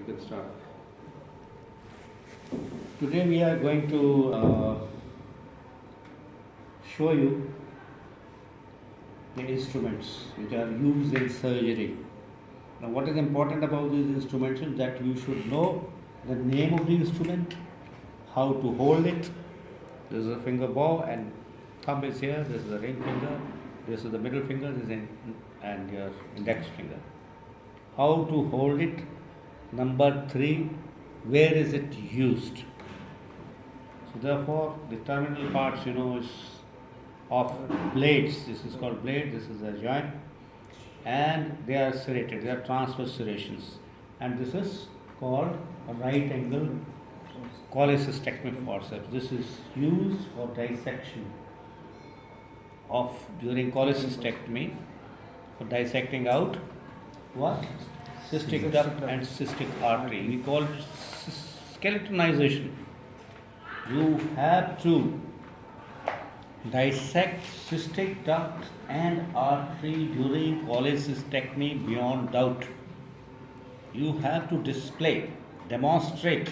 can start. Today we are going to show you the instruments which are used in surgery. Now, what is important about these instruments is that you should know the name of the instrument, how to hold it. This is a finger bow and thumb is here. This is the ring finger. This is the middle finger. And your index finger. How to hold it. Number 3, where is it used? So therefore, the terminal parts, is of blades. This is called blade. This is a joint, and they are serrated. They are transverse serrations, and this is called a right angle cholecystectomy forceps. This is used for dissection during cholecystectomy, for dissecting out what? Cystic duct and cystic artery. We call it skeletonization. You have to dissect cystic duct and artery during cholecystectomy beyond doubt. You have to demonstrate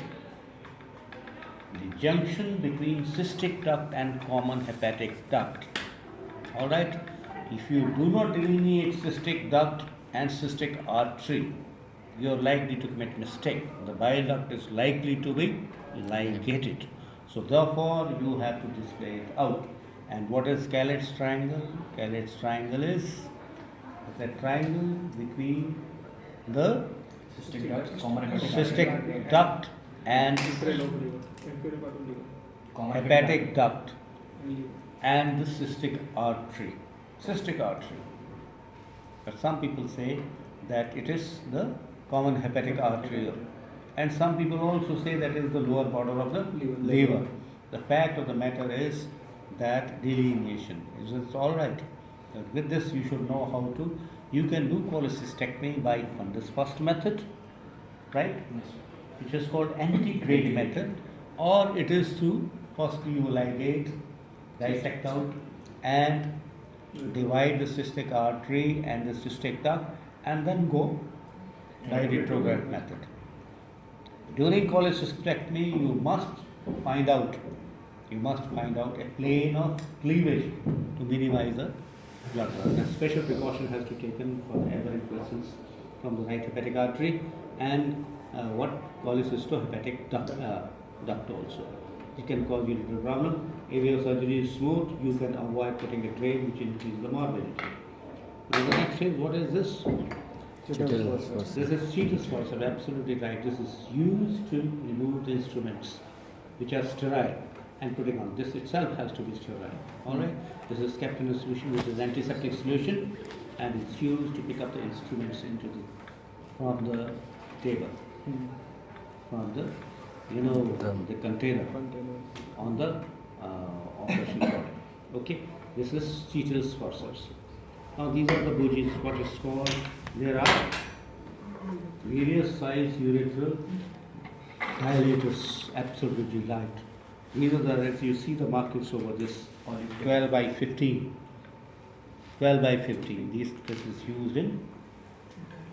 the junction between cystic duct and common hepatic duct. Alright? If you do not delineate cystic duct and cystic artery, you are likely to commit mistake. The bile duct is likely to be ligated. So therefore, you have to display it out. And what is Callet's triangle? Callet's triangle is a triangle between the cystic duct and hepatic duct and the cystic artery. Cystic artery. But some people say that it is the common hepatic artery, and some people also say that it is the lower border of the liver. The fact of the matter is that delineation is all right. With this, you should know how to. You can do cholecystectomy by fundus first method, right? Which is called antegrade method, or it is through firstly you ligate, dissect out, and divide the cystic artery and the cystic duct, and then go by retrograde method. During cholecystectomy, you must find out a plane of cleavage to minimize the blood loss. A special precaution has to be taken for aberrant vessels from the right hepatic artery and what cholecystohepatic duct also. It can cause you little problem. If your surgery is smooth, you can avoid putting a drain which increases the morbidity. Now the next is, what is this? This is Chetwood forceps, absolutely right. This is used to remove the instruments which are sterile and putting on. This itself has to be sterile. Alright? This is kept in a solution which is antiseptic solution, and it's used to pick up the instruments from the table. From the the container on the operation table. Okay? This is Chetwood forceps. Now these are the bougies, what is called. There are various size urethral dilators, absolutely light. These are if you see the markings over this, 12 by 15. 12 by 15. This is used in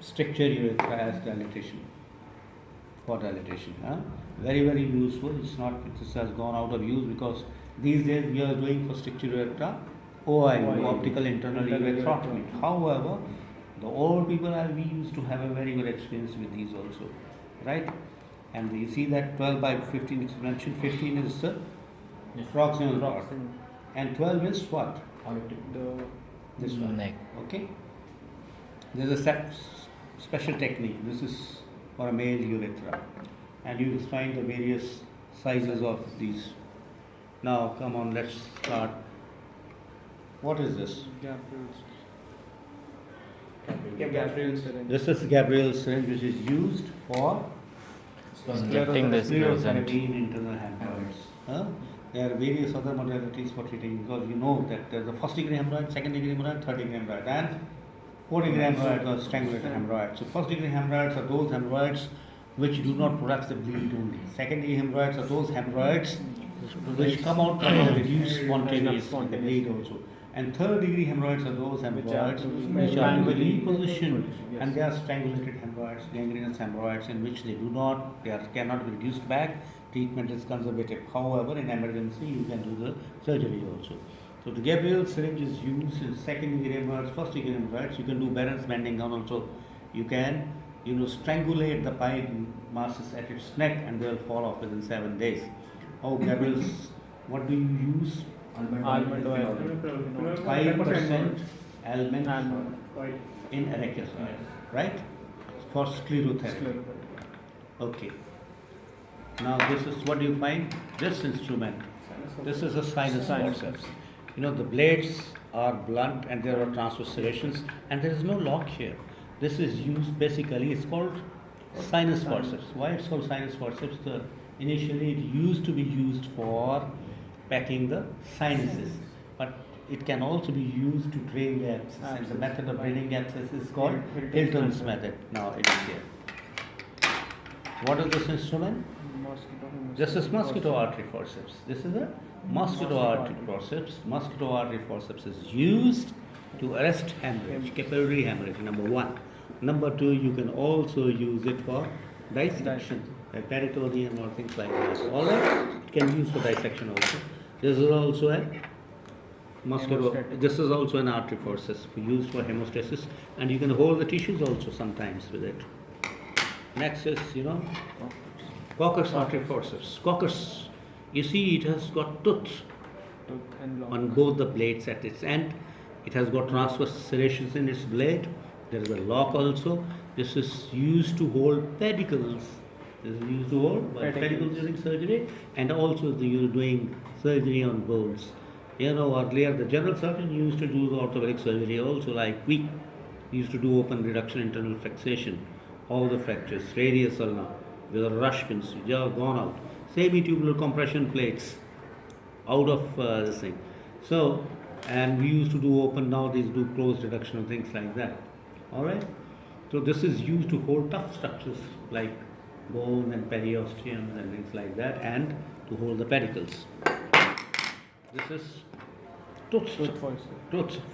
stricture urethra as dilatation. For dilatation. Very, very useful. This has gone out of use because these days we are doing for stricture urethra OI, optical internal urethrotomy. However, the old people we used to have a very good experience with these also, right? And you see that 12 by 15 is mentioned. 15 is the proximal part, and 12 is what? This one. Neck. Okay. There is a special technique. This is for a male urethra, and you will find the various sizes of these. Now, come on, let's start. What is this? Gabriel syringe. This is Gabriel syringe, which is used for Injecting this sclerosing internal hemorrhoids. There are various other modalities for treating, because you know that there is a first degree hemorrhoid, second degree hemorrhoid, third degree hemorrhoid, and fourth degree hemorrhoid or strangulated hemorrhoid. So first degree hemorrhoids are those hemorrhoids which do not produce the bleed only. Second degree hemorrhoids are those hemorrhoids which come out and reduce spontaneous the bleed also. And third degree hemorrhoids are those hemorrhoids which are to be repositioned, and they are strangulated hemorrhoids, gangrenous hemorrhoids, in which cannot be reduced back. Treatment is conservative. However, in emergency, you can do the surgery also. So the Gabriel syringe is used in second degree hemorrhoids, first degree hemorrhoids. You can do Barrett's bending down also. You can, strangulate the pipe masses at its neck, and they will fall off within 7 days. Oh, Gabriel's, what do you use? Almond oil. 5% almond in arachis oil, right? For sclerotherapy. Okay. Now this is what you find. This instrument. This is a sinus forceps. The blades are blunt and there are transverse serrations, and there is no lock here. This is used basically. It's called sinus forceps. Why it's called sinus forceps? Initially, it used to be used for packing the sinuses, but it can also be used to drain the abscess, and the method of draining the abscess is called Hilton's method. Now it is here. What is this instrument? This is mosquito artery forceps. This is a mosquito artery forceps. Mosquito artery forceps is used to arrest hemorrhage, capillary hemorrhage, number one. Number two, you can also use it for dissection, peritoneum or things like that. All right, it can be used for dissection also. This is also a mosquito. This is also an artery forceps used for hemostasis, and you can hold the tissues also sometimes with it. Next is, Coccus artery forceps. Coccus, you see, it has got tooth on both the blades at its end. It has got transverse serrations in its blade. There is a lock also. This is used to hold pedicles. This is used to hold pedicles during surgery, and also you're doing surgery on bones. Earlier the general surgeon used to do the orthopedic surgery also, like we used to do open reduction internal fixation. All the fractures, radius ulna, with the rush pins, they are gone out. Semitubular compression plates out of this thing. So, and we used to do open, now these do closed reduction and things like that. Alright? So this is used to hold tough structures like bone and periosteum and things like that, and to hold the pedicles. This is tooth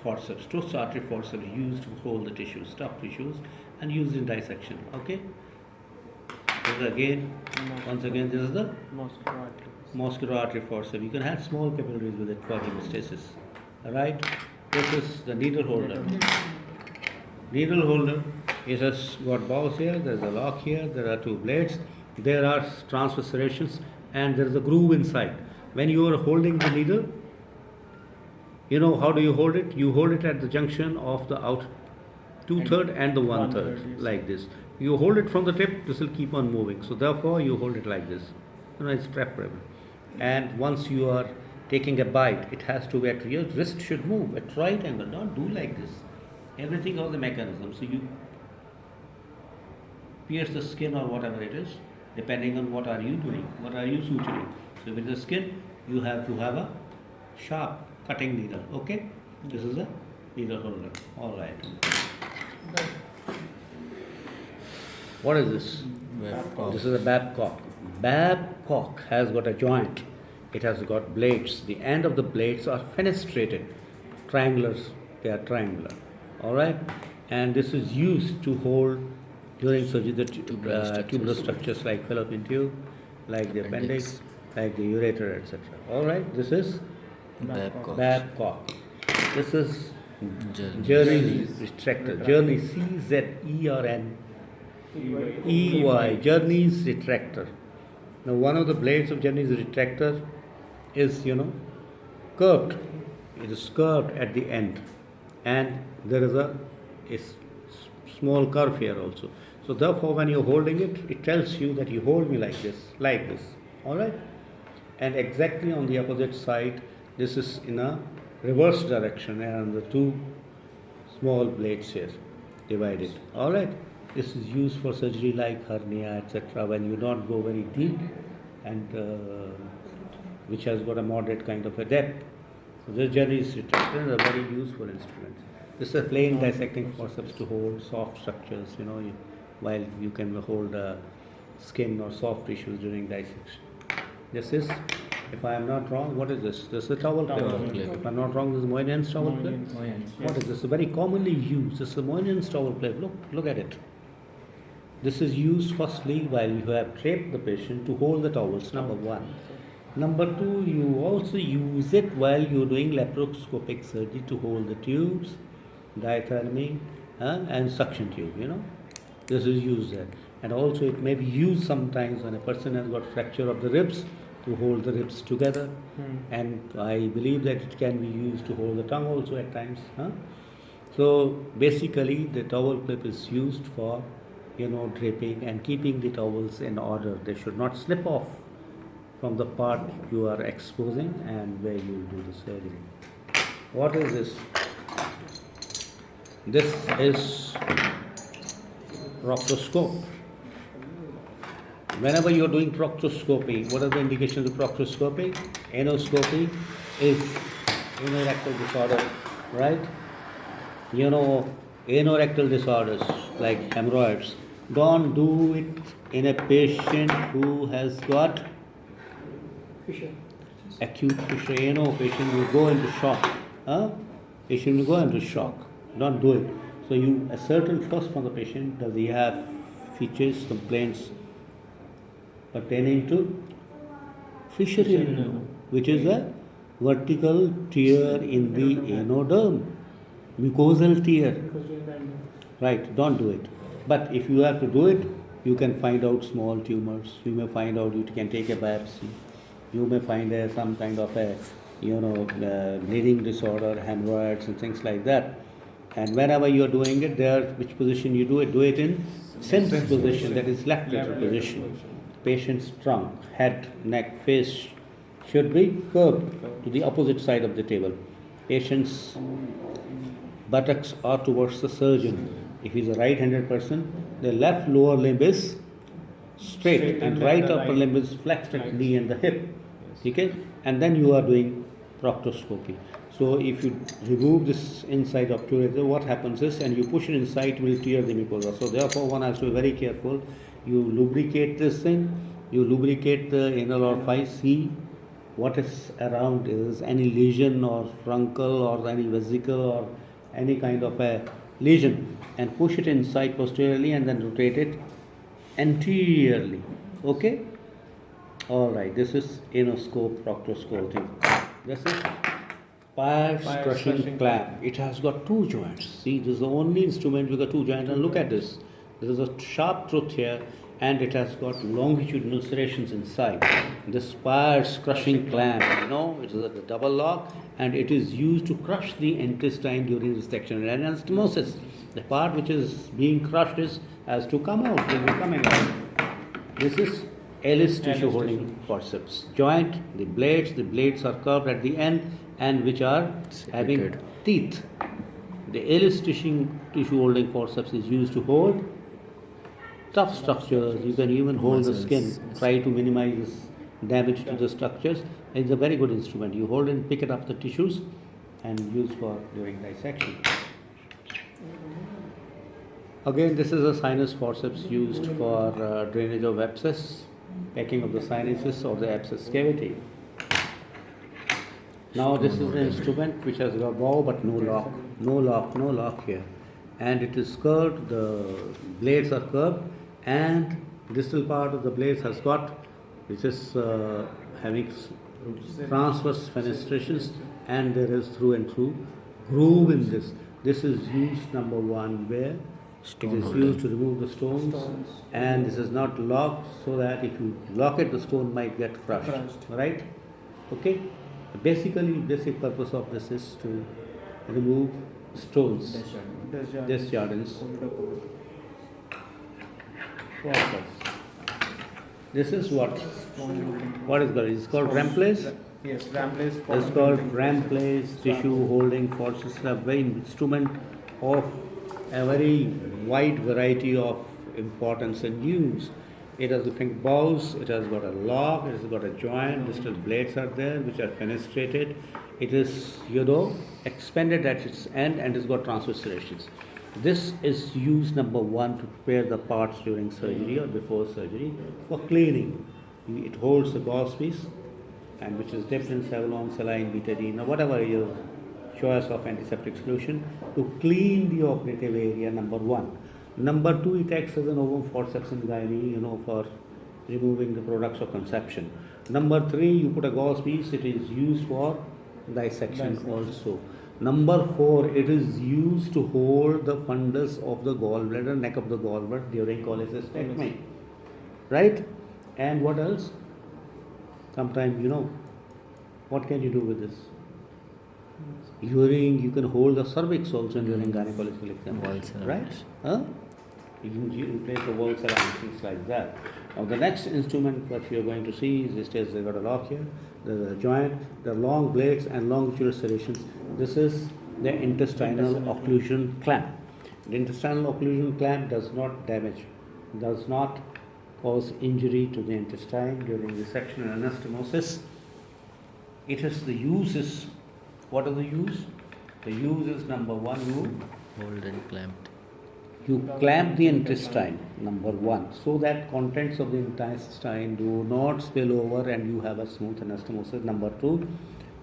forceps, tooth artery forceps used to hold the tissues, tough tissues, and used in dissection. Okay? This is again, once again, this is the mosquito artery forceps. You can have small capillaries with it for hemostasis. Alright? This is the needle holder. Needle holder, it has got balls here, there is a lock here, there are two blades, there are transverse serrations, and there is a groove inside. When you are holding the needle, how do you hold it? You hold it at the junction of the out 2/3 and the 1/3, yes. Like this. You hold it from the tip, this will keep on moving. So therefore, you hold it like this. It's preferable. And once you are taking a bite, it has to be at your wrist should move at right angle. Don't do like this. Everything of the mechanism. So you pierce the skin or whatever it is, depending on what are you doing, what are you suturing. So with the skin, you have to have a sharp cutting needle. Okay? This is a needle holder. All right. What is this? Babcock. This is a Babcock. Babcock has got a joint. It has got blades. The end of the blades are fenestrated. Triangulars. They are triangular. Alright? And this is used to hold during surgery the tubular structures like fallopian tube, like the appendix, like the ureter, etc. Alright? This is Babcock. This is Journey's retractor. Journey, C-Z-E-R-N-E-Y. Journey's retractor. Now one of the blades of Journey's retractor is, curved. It is curved at the end. And there is a small curve here also. So therefore when you're holding it, it tells you that you hold me like this. Alright? And exactly on the opposite side, this is in a reverse direction, and the two small blades here divided. Alright? This is used for surgery like hernia, etc. when you don't go very deep, and which has got a moderate kind of a depth. So this Journey's retractor is a very useful instrument. This is a plain dissecting forceps to hold soft structures, while you can hold skin or soft tissues during dissection. This is If I am not wrong, what is this? This is a towel clip. Towel clip. If I'm not wrong, this is Moynihan's towel clip. What is this? Very commonly used. This is a Moynihan's towel clip. Look at it. This is used firstly while you have draped the patient to hold the towels, number one. Number two, you also use it while you're doing laparoscopic surgery to hold the tubes, diathermy, and suction tube, This is used there. And also it may be used sometimes when a person has got fracture of the ribs to hold the ribs together. And I believe that it can be used to hold the tongue also at times. So basically the towel clip is used for draping and keeping the towels in order. They should not slip off from the part you are exposing and where you will do the surgery. What is this? This is Proctoscope. Whenever you are doing proctoscopy, what are the indications of proctoscopy? Anoscopy is anorectal disorder, right? Anorectal disorders like hemorrhoids. Don't do it in a patient who has got acute fissure. Patient will go into shock. Patient will go into shock. Don't do it. So you ascertain first from the patient, does he have features, complaints pertaining to fissure in ano, which is a vertical tear in the anoderm, mucosal tear. Right, don't do it. But if you have to do it, you can find out small tumors. You may find out, you can take a biopsy. You may find some kind of a, bleeding disorder, hemorrhoids and things like that. And whenever you are doing it, which position you do it in Sinus position, that is left lateral position. Patient's trunk, head, neck, face should be curved to the opposite side of the table. Patient's buttocks are towards the surgeon. If he is a right-handed person, the left lower limb is straight and right upper limb is flexed at the knee and the hip. Okay? And then you are doing proctoscopy. So if you remove this inside obturator, what happens is, and you push it inside, it will tear the mucosa. So therefore one has to be very careful. You lubricate this thing, you lubricate the anal orifice, see what is around, is any lesion or furuncle or any vesicle or any kind of a lesion, and push it inside posteriorly and then rotate it anteriorly. Okay? Alright, this is anoscope, proctoscope thing. This is Pars crushing clamp. It has got two joints. See, this is the only instrument with got two joints, and look at this. There is a sharp tooth here and it has got longitudinal serrations inside. This Pars crushing clamp, it is a double lock and it is used to crush the intestine during resection and anastomosis. The part which is being crushed has to come out, will be coming out. This is Ellis tissue holding forceps. Joint, the blades are curved at the end and which are having teeth. The Ellis tissue holding forceps is used to hold tough structures. You can even hold the skin, try to minimize damage to the structures. It's a very good instrument. You hold and pick it up the tissues and use for during dissection. Again, this is a sinus forceps used for drainage of abscess, packing of the sinuses or the abscess cavity. Now this is an instrument which has got bow but no lock here, and it is curved. The blades are curved, and distal part of the blades has got, which is having transverse fenestrations, and there is through and through groove in this. This is used, number one, where it is used to remove the stones, and this is not locked so that if you lock it, the stone might get crushed. Right? Okay. Basically, basic purpose of this is to remove stones, discharges. This is what is called? It's called Ramplace. Yes, Ramplace. It's called Ramplace tissue holding forceps. A very instrument of a very wide variety of importance and use. It has different bows, it has got a lock, it has got a joint, distal blades are there which are fenestrated. It is, expanded at its end and it's got transverse serrations. This is used, number one, to prepare the parts during surgery or before surgery for cleaning. It holds the gauze piece and which is dipped in Savlon, saline, betadine, or whatever your choice of antiseptic solution to clean the operative area, number one. Number two, it acts as an ovum forceps in gynae, for removing the products of conception. Number three, you put a gauze piece, it is used for dissection also. Number four, it is used to hold the fundus of the gallbladder, neck of the gallbladder during cholecystectomy. Right? And what else? Sometimes, what can you do with this? Urine, you can hold the cervix also during gynecological examination. Right? Huh? You can place a wall cell and things like that. Now the next instrument that you are going to see is this. They've got a lock here, the joint, the long blades and longitudinal serrations. This is the intestinal occlusion clamp. The intestinal occlusion clamp does not damage, does not cause injury to the intestine during dissection and anastomosis. It is the use is, what are the use? The use is number one, you hold and clamped. You clamp the intestine, number one, so that contents of the intestine do not spill over and you have a smooth anastomosis. Number two,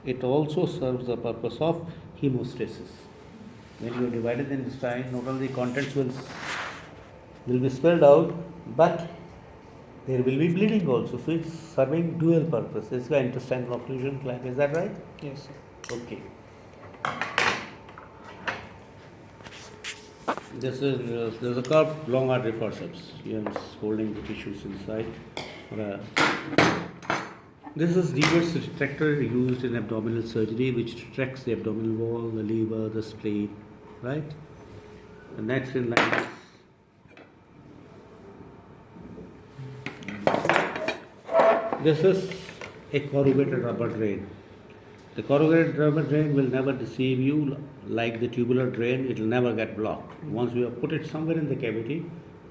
it also serves the purpose of hemostasis. When you divide the intestine, not only contents will be spilled out, but there will be bleeding also. So it's serving dual purpose. It's the intestinal occlusion clamp. Is that right? Yes, sir. Okay. There's a curved long artery forceps. Here it's holding the tissues inside. This is reverse retractor used in abdominal surgery, which retracts the abdominal wall, the liver, the spleen, right? The next in line is this is a corrugated rubber drain. The corrugated rubber drain will never deceive you like the tubular drain, it will never get blocked. Once you have put it somewhere in the cavity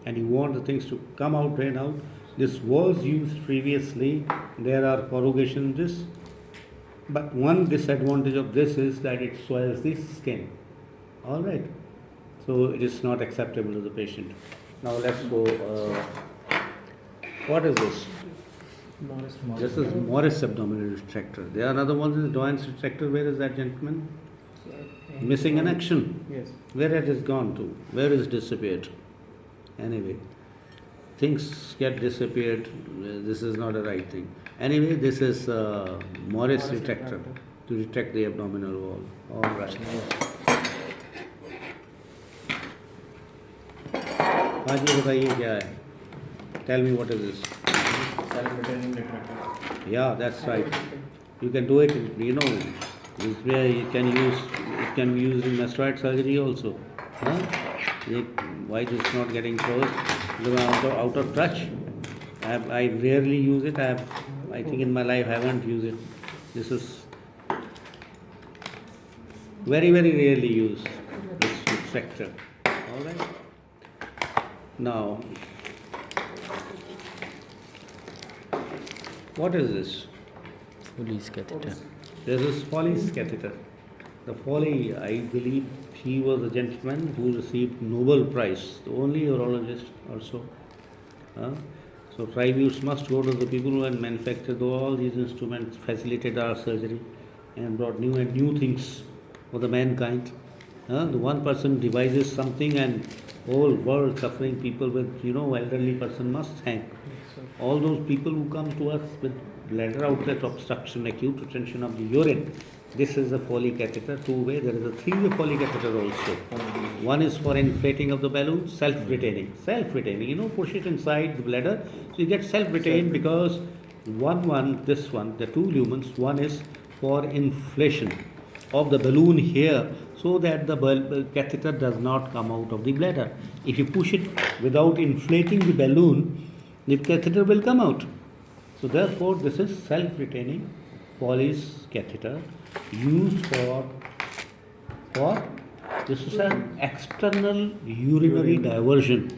and you want the things to come out, drain out, this was used previously, there are corrugations in this, but one disadvantage of this is that it soils the skin. Alright, so it is not acceptable to the patient. Now let's go, what is this? This is Morris abdominal retractor. There are other ones in the Doyne's retractor. Where is that gentleman? Missing in action. Yes. Where it has gone to? Where is disappeared? Anyway, things get disappeared. This is not a right thing. Anyway, this is Morris retractor to retract the abdominal wall. All right. हाँ जी बताइए क्या है? Tell me what is this? Self-retaining retractor. Yeah, that's right. You can do it, this way it can be used in mastoid surgery also. Huh? Why it is not getting closed? Because I'm out of touch. I rarely use it. I think in my life I haven't used it. This is very, very rarely used, this sector. Alright. Now, what is this? Foley's catheter. This is Foley's catheter. The Foley, I believe he was a gentleman who received Nobel Prize, the only urologist also. So tributes must go to the people who had manufactured all these instruments, facilitated our surgery, and brought new and new things for the mankind. The one person devises something and whole world suffering people with, elderly person must thank. All those people who come to us with bladder outlet obstruction, acute retention of the urine. This is a Foley catheter, two-way. There is a three-way Foley catheter also. One is for inflating of the balloon, self-retaining. Self-retaining, push it inside the bladder. So you get self-retained because this one, the two lumens, one is for inflation of the balloon here so that the catheter does not come out of the bladder. If you push it without inflating the balloon, the catheter will come out. So therefore, this is self-retaining Foley's catheter used for this is an external urinary diversion.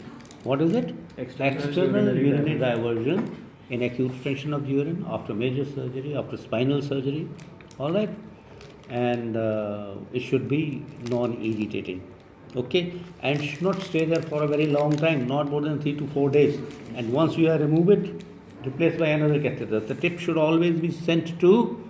What is it? External urinary diversion in acute retention of the urine after major surgery, after spinal surgery. All right, and it should be non-irritating. Okay, and should not stay there for a very long time, not more than 3 to 4 days. And once you have removed it, replaced by another catheter. The tip should always be sent to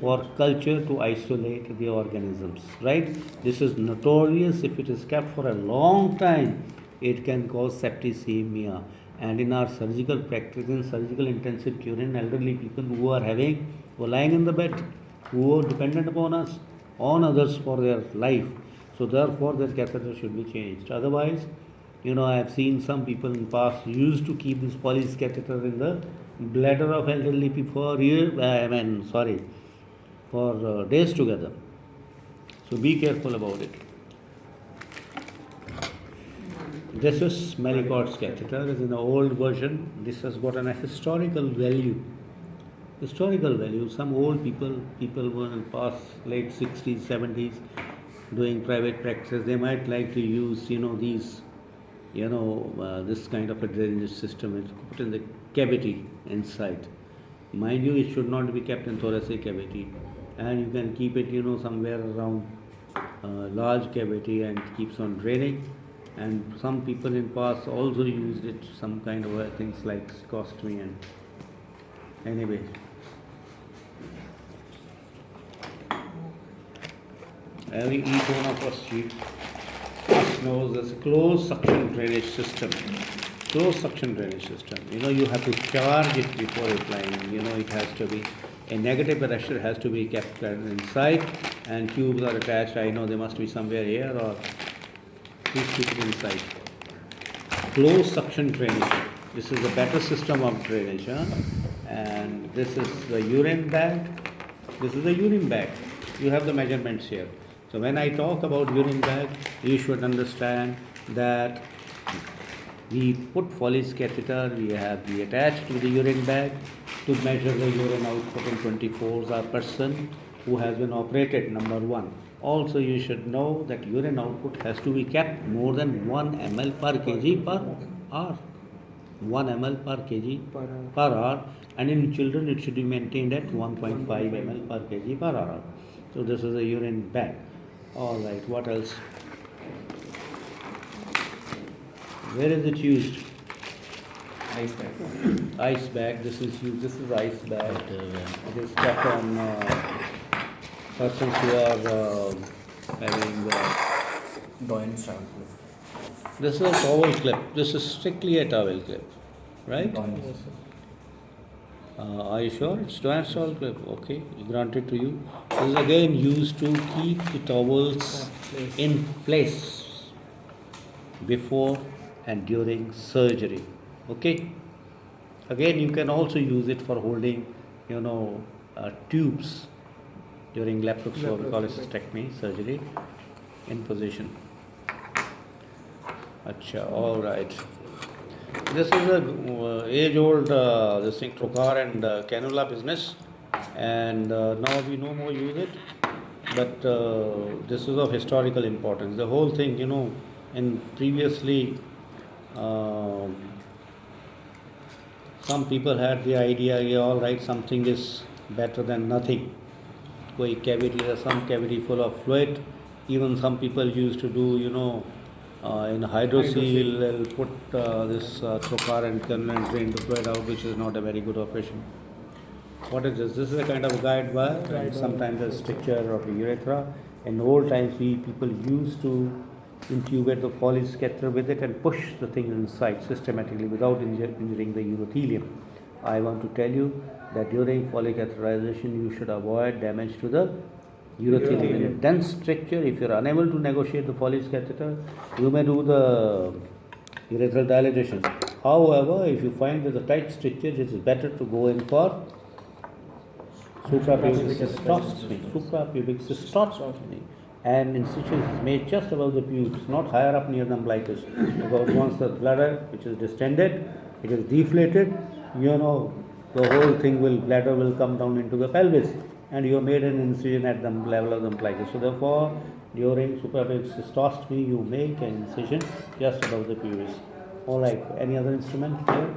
for culture to isolate the organisms, right? This is notorious. If it is kept for a long time, it can cause septicemia. And in our surgical practice, in surgical intensive care, in elderly people who are lying in the bed, who are dependent upon us, on others for their life. So therefore, their catheter should be changed. Otherwise, I have seen some people in the past used to keep this Polis catheter in the bladder of elderly people for days together. So be careful about it. This is Maricot's catheter. This is an old version. This has got a historical value. Some old people were in past late 60s, 70s doing private practice. They might like to use, these, this kind of a drainage system. It's put in the cavity inside. Mind you, it should not be kept in thoracic cavity. And you can keep it, somewhere around large cavity and it keeps on draining. And some people in past also used it, some kind of things like scostomy and anyway. Each one of us knows this closed suction drainage system. You have to charge it before applying. It has to be a negative pressure has to be kept inside, and tubes are attached. I know they must be somewhere here, or please keep it inside. Closed suction drainage. This is a better system of drainage. And this is the urine bag. You have the measurements here. So when I talk about urine bag, you should understand that we put Foley's catheter, we attach to the urine bag to measure the urine output in 24 hours. A person who has been operated, number one. Also, you should know that urine output has to be kept more than 1 ml per kg per hour. 1 ml per kg per hour, and in children it should be maintained at 1.5 ml per kg per hour. So this is a urine bag. All right, what else? Where is it used? Ice bag. Ice bag. This is used. This is ice bag. It is kept on persons who are having. Doyen style. This is a towel clip. This is strictly a towel clip, right? Are you sure? It's Doyen style clip. Okay, granted to you. This is again used to keep the towels in place before and during surgery. Okay. Again, you can also use it for holding, tubes during laparoscopic cholecystectomy surgery in position. Acha, all right. This is a age-old this thing Trocar and cannula business, and now we no more use it. But this is of historical importance. The whole thing, in previously. Some people had the idea, all right, something is better than nothing. Koi cavity or some cavity full of fluid. Even some people used to do, in hydrocele, they'll put this trocar and drain the fluid out, which is not a very good operation. What is this? This is a kind of guide wire, and sometimes a stricture of the urethra. In old times, people used to intubate the Foley's catheter with it and push the thing inside systematically without injuring the urothelium. I want to tell you that during Foley catheterization, you should avoid damage to the urothelium. In a dense stricture, if you are unable to negotiate the Foley's catheter, you may do the urethral dilatation. However, if you find there's a tight stricture, it is better to go in for suprapubic cystoscopy. And incision is made just above the pubes, not higher up near the umbilicus. Because once the bladder, which is distended, it is deflated, the whole thing bladder will come down into the pelvis, and you have made an incision at the level of the umbilicus. So therefore, during suprapubic cystostomy, you make an incision just above the pubis. All right. Any other instrument here?